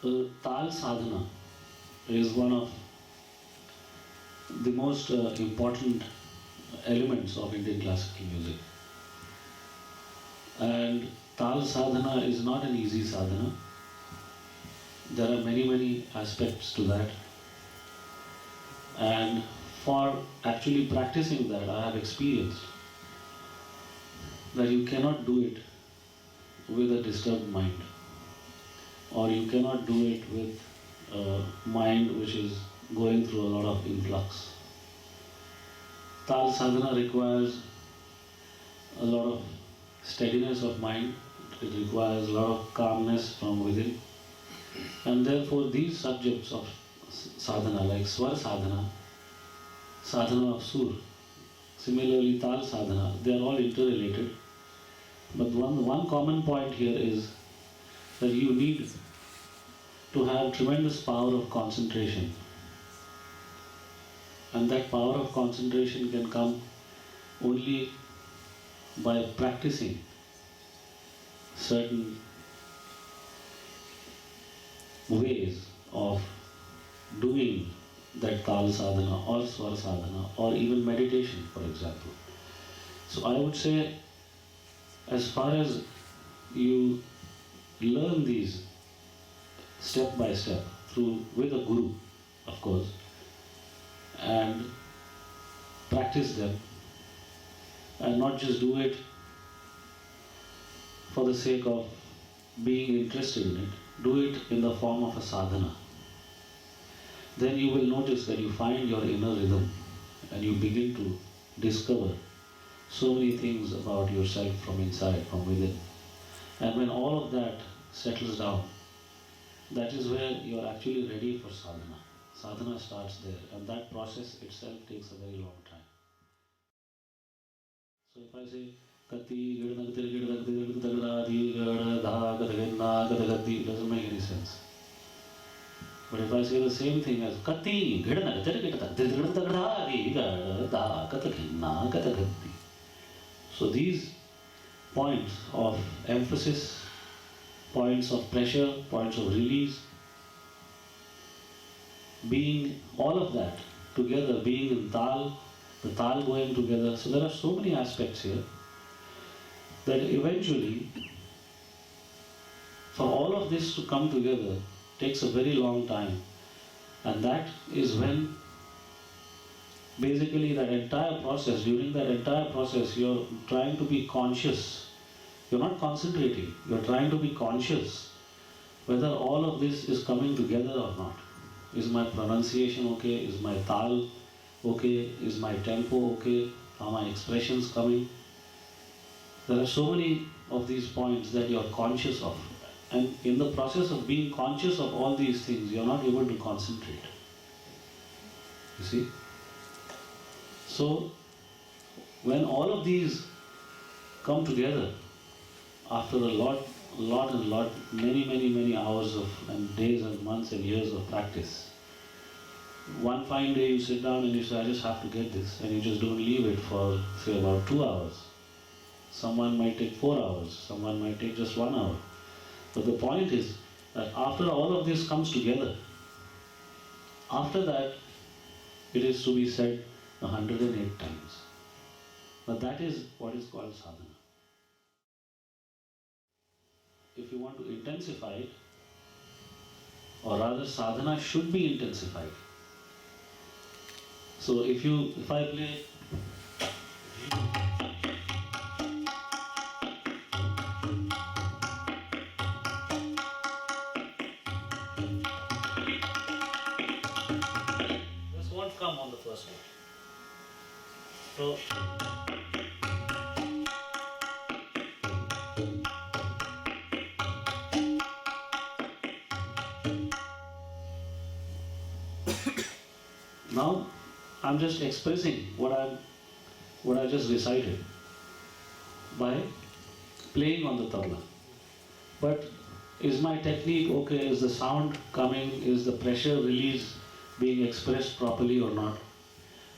Taal Sadhana is one of the most important elements of Indian classical music. And Taal Sadhana is not an easy sadhana. There are many aspects to that. And for actually practicing that, I have experienced that you cannot do it with a disturbed mind, or you cannot do it with a mind which is going through a lot of influx. Taal Sadhana requires a lot of steadiness of mind, it requires a lot of calmness from within, and therefore these subjects of sadhana like Swar Sadhana, Sadhana of Sur, similarly Taal Sadhana, they are all interrelated. But one common point here is that you need to have tremendous power of concentration. And that power of concentration can come only by practicing certain ways of doing that Taal Sadhana or Swar Sadhana or even meditation, for example. So I would say, as far as you learn these step by step with a guru, of course, and practice them, and not just do it for the sake of being interested in it, do it in the form of a sadhana. Then you will notice that you find your inner rhythm and you begin to discover so many things about yourself from inside, from within. And when all of that settles down, that is where you are actually ready for sadhana. Sadhana starts there, and that process itself takes a very long time. So if I say Kati it doesn't make any sense. But if I say the same thing as Kati so these points of emphasis, points of pressure, points of release, being all of that together, being in Taal, the Taal going together. So there are so many aspects here that eventually for all of this to come together takes a very long time. And that is when basically that entire process, during that entire process, you're trying to be conscious. You're not concentrating, you're trying to be conscious whether all of this is coming together or not. Is my pronunciation okay? Is my Taal okay? Is my tempo okay? Are my expressions coming? There are so many of these points that you're conscious of. And in the process of being conscious of all these things, you're not able to concentrate. You see? So, when all of these come together, after many hours of, and days and months and years of practice, one fine day you sit down and you say, I just have to get this, and you just don't leave it for, say, about 2 hours. Someone might take 4 hours, someone might take just 1 hour. But the point is that after all of this comes together, after that, it is to be said 108 times. But that is what is called sadhana. If you want to intensify it, or rather sadhana should be intensified. So if I play this won't come on the first note. So now I'm just expressing what I just recited by playing on the tabla. But is my technique okay? Is the sound coming? Is the pressure release being expressed properly or not?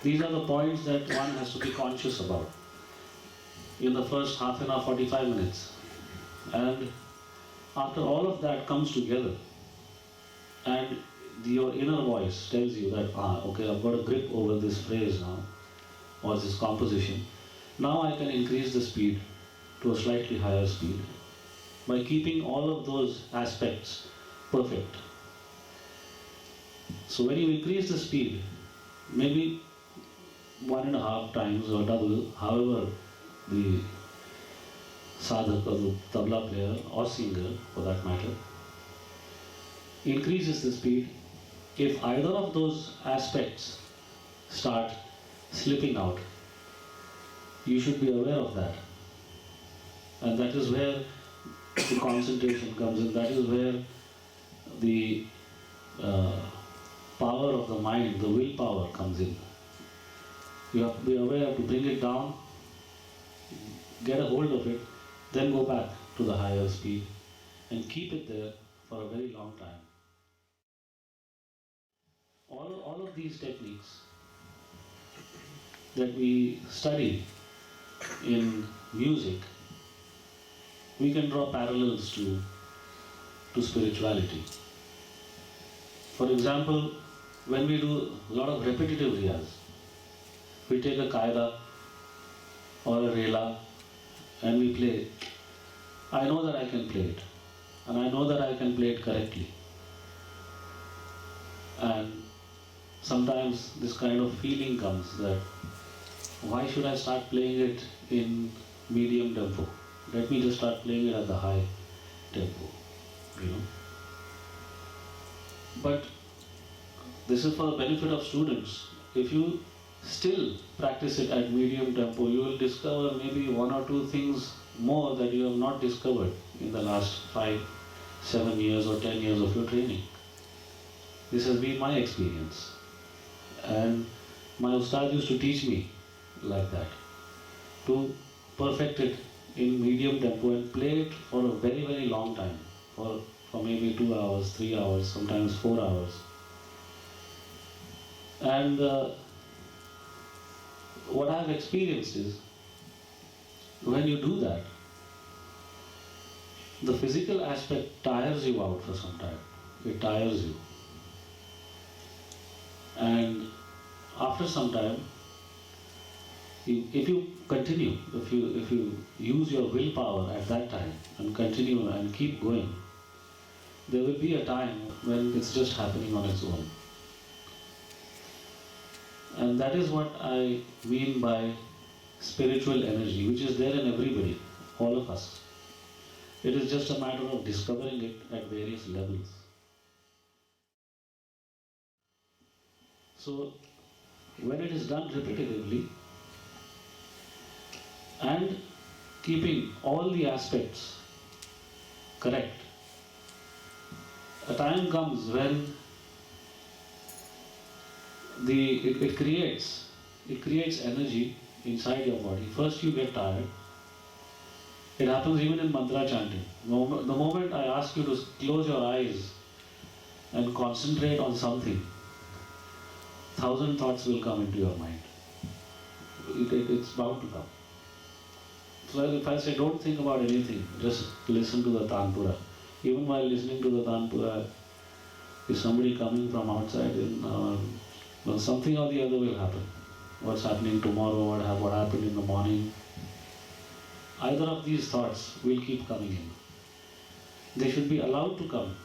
These are the points that one has to be conscious about in the first half an hour, 45 minutes. And after all of that comes together, and your inner voice tells you that, okay, I've got a grip over this phrase now, or this composition. Now I can increase the speed to a slightly higher speed by keeping all of those aspects perfect. So when you increase the speed, maybe 1.5 times or double, however the sadhak or the tabla player or singer for that matter increases the speed, if either of those aspects start slipping out, you should be aware of that. And that is where the concentration comes in, that is where the power of the mind, the willpower comes in. You have to be aware to bring it down, get a hold of it, then go back to the higher speed and keep it there for a very long time. All of these techniques that we study in music, we can draw parallels to spirituality. For example, when we do a lot of repetitive riyaz, we take a qaida or a rela and we play. I know that I can play it, and I know that I can play it correctly. And sometimes this kind of feeling comes that why should I start playing it in medium tempo? Let me just start playing it at the high tempo, you know. But this is for the benefit of students. If you still practice it at medium tempo, you will discover maybe 1 or 2 things more that you have not discovered in the last 5, 7 years or 10 years of your training. This has been my experience. And my ustad used to teach me like that, to perfect it in medium tempo and play it for a very, very long time, for maybe 2 hours, 3 hours, sometimes 4 hours. And what I have experienced is, when you do that, the physical aspect tires you out for some time. It tires you. And after some time, if you continue, if you use your willpower at that time and continue and keep going, there will be a time when it's just happening on its own. And that is what I mean by spiritual energy, which is there in everybody, all of us. It is just a matter of discovering it at various levels. So, when it is done repetitively and keeping all the aspects correct, a time comes when it creates energy inside your body. First you get tired. It happens even in mantra chanting. The moment I ask you to close your eyes and concentrate on something, 1,000 thoughts will come into your mind. It's bound to come. So if I say don't think about anything, just listen to the Tanpura. Even while listening to the Tanpura, is somebody coming from outside, well, something or the other will happen. What's happening tomorrow, what happened in the morning. Either of these thoughts will keep coming in. They should be allowed to come.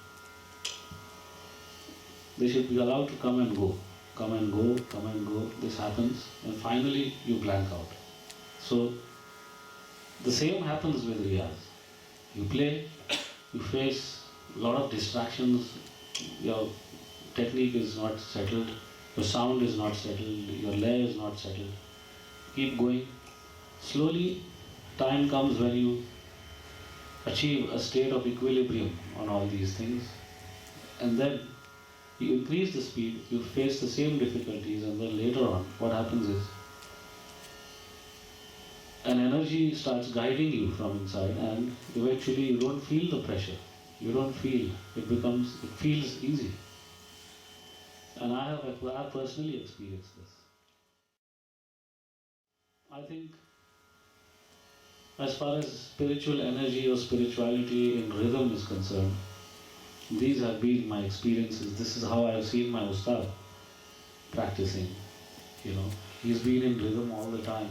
They should be allowed to come and go. Come and go, come and go. This happens, and finally you blank out. So the same happens with riyaz. You play, you face a lot of distractions, your technique is not settled, your sound is not settled, your layer is not settled. Keep going. Slowly, time comes when you achieve a state of equilibrium on all these things, and then you increase the speed, you face the same difficulties, and then later on, what happens is, an energy starts guiding you from inside, and eventually you don't feel the pressure. You don't feel, it feels easy. And I have personally experienced this. I think as far as spiritual energy or spirituality in rhythm is concerned, these have been my experiences. This is how I have seen my ustad practicing. You know, he's been in rhythm all the time.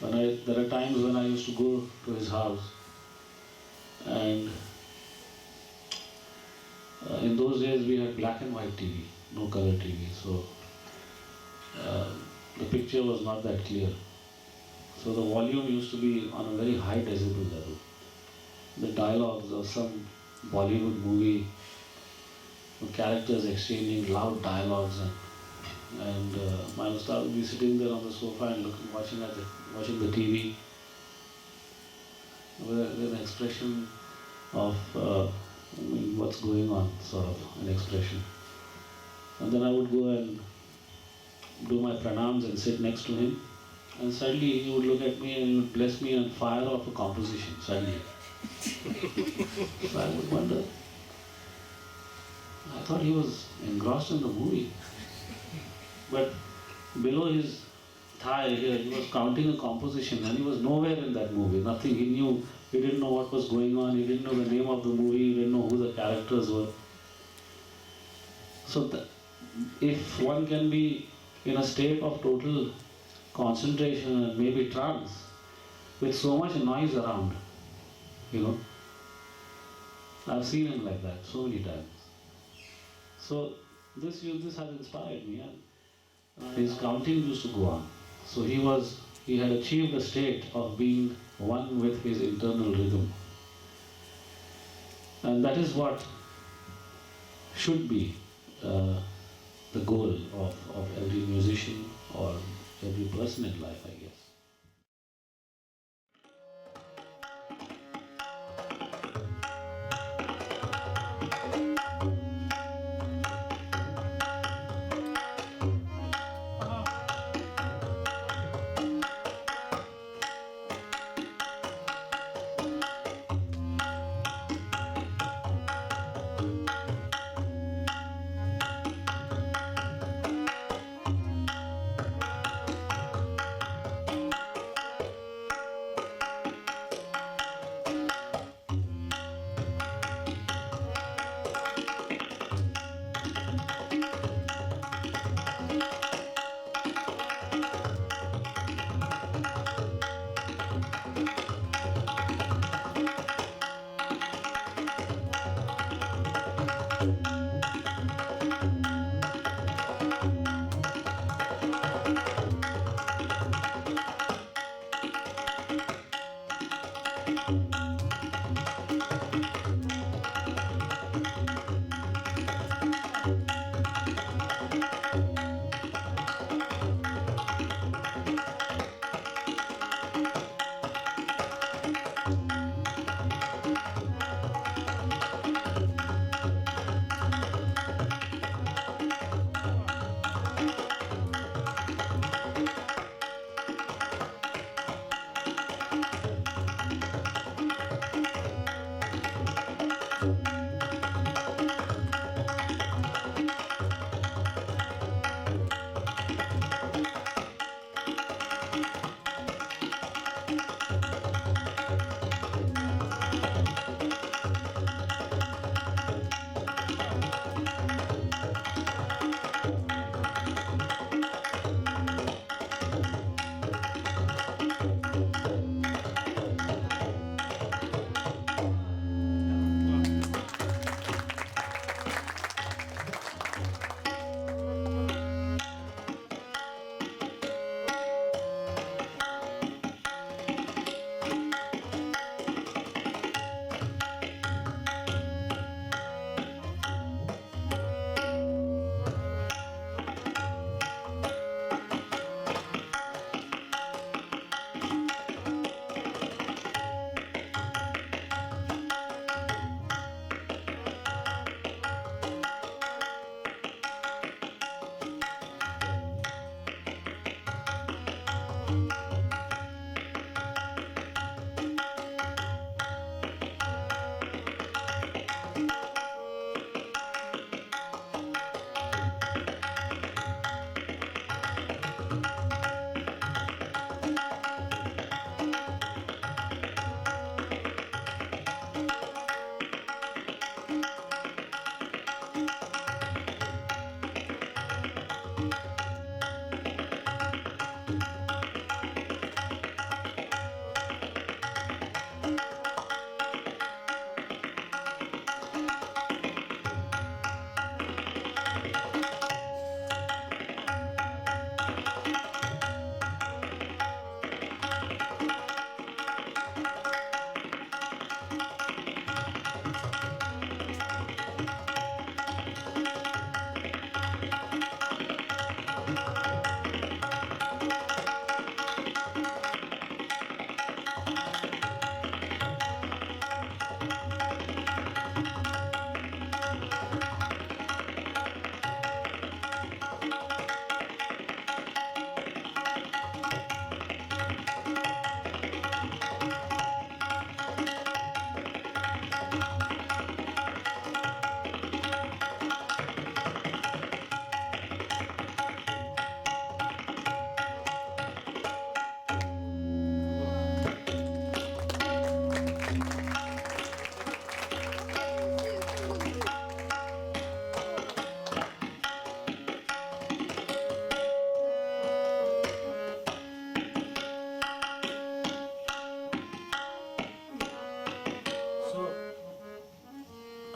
There are times when I used to go to his house, and in those days we had black and white TV, no color TV, so the picture was not that clear. So the volume used to be on a very high decibel level. The dialogues of some Bollywood movie, the characters exchanging loud dialogues, and my ustad would be sitting there on the sofa and watching the TV with an expression of what's going on, sort of an expression. And then I would go and do my pranams and sit next to him, and suddenly he would look at me and he would bless me and fire off a composition suddenly. So I would wonder, I thought he was engrossed in the movie, but below his thigh here he was counting a composition, and he was nowhere in that movie, nothing. He didn't know what was going on, he didn't know the name of the movie, he didn't know who the characters were. So if one can be in a state of total concentration and maybe trance with so much noise around, you know, I've seen him like that so many times. So this has inspired me, and his counting used to go on. So he had achieved a state of being one with his internal rhythm, and that is what should be the goal of every musician or every person in life, I guess.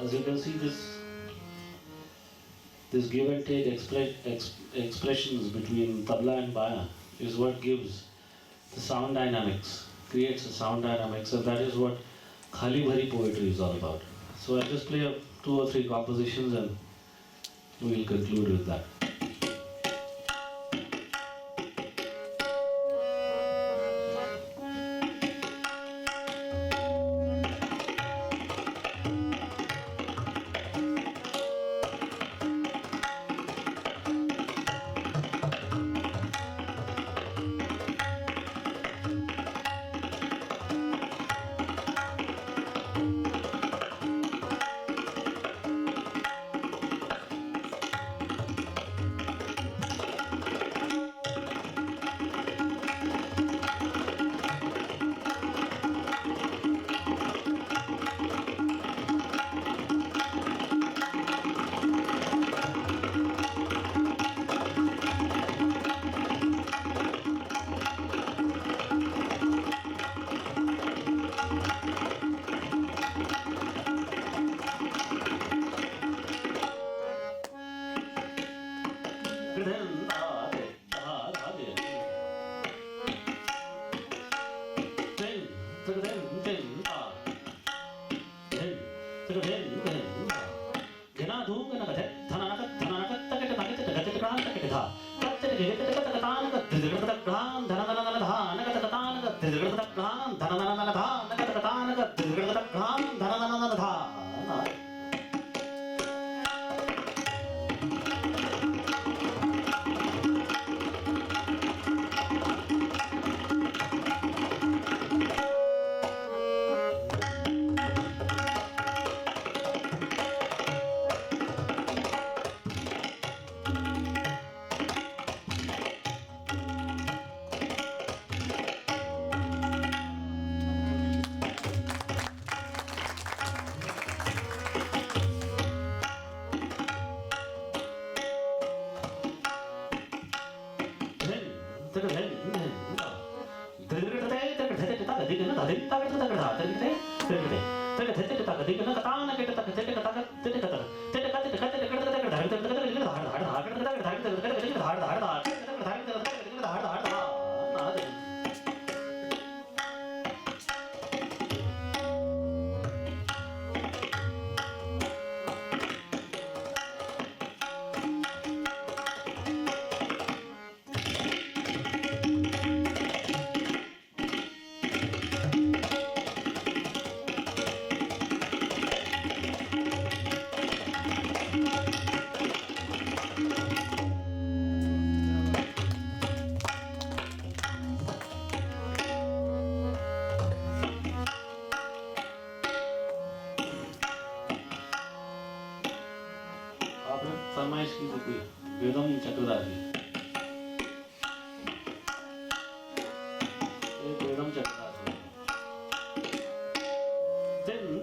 as you can see, this give and take expressions between tabla and baya is what gives the sound dynamics, creates a sound dynamics, and that is what khali bhari poetry is all about. So I'll just play 2 or 3 compositions and we'll conclude with that. फरमाइश की तो कोई वेदम चक्रधार जी एक वेदम चक्रधार दिन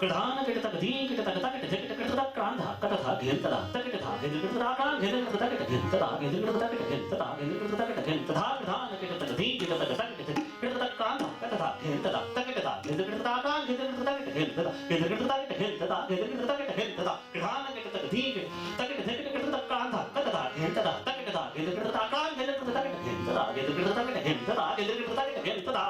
प्रधान kit तक धी kit तक तक किट किट तक क्रांत कट था घेन तदा तक किट था घेन किट तदा क्रांत घेन किट तक किट घेन तदा घेन किट तक किट घेन तदा घेन किट तक किट घेन तदा प्रधान किट तक धी किट तक तक किट तक क्रांत कट था घेन तदा तक किट था घेन किट तदा क्रांत घेन किट तक किट घेन तदा घेन किट तक किट घेन तदा घेन किट तक किट घेन तदा प्रधान किट तक धी किट तक क्रांत कट था घेन तदा तक किट था घेन किट तदा क्रांत घेन किट तक किट घेन तदा घेन किट तक किट घेन तदा घेन किट तक किट घेन तदा